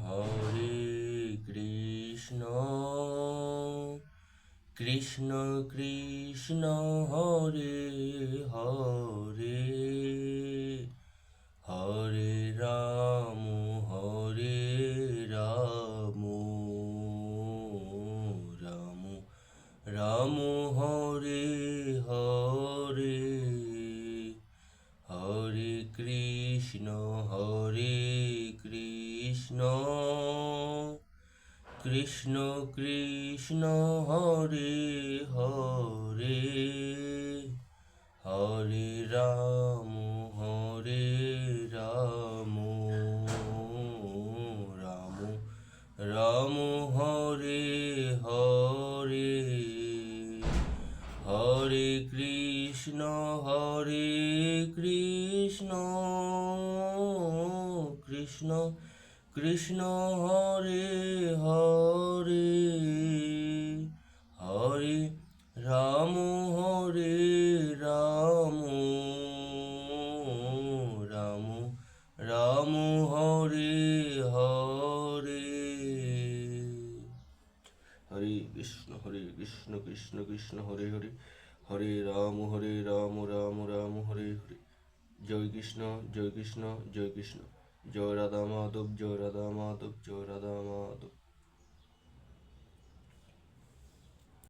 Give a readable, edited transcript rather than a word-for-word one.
Hare Krishna Krishna Krishna Hare Hare Hare Ram Ram Ram Hare Hare Hare Krishna Krishna Krishna Hare Hare Hare Ram Ram Ram Hare Hare Hare Krishna Krishna Krishna Hare Hare Hare Ram Ram Ram Hare Hare Hare Krishna Krishna Krishna Hare Hare Hare Ram Ram Ram Hare Hare Joy Krishna Joy Krishna Joy Krishna Joy Radha Madhav Joy Radha Madhav Joy Radha Madhav.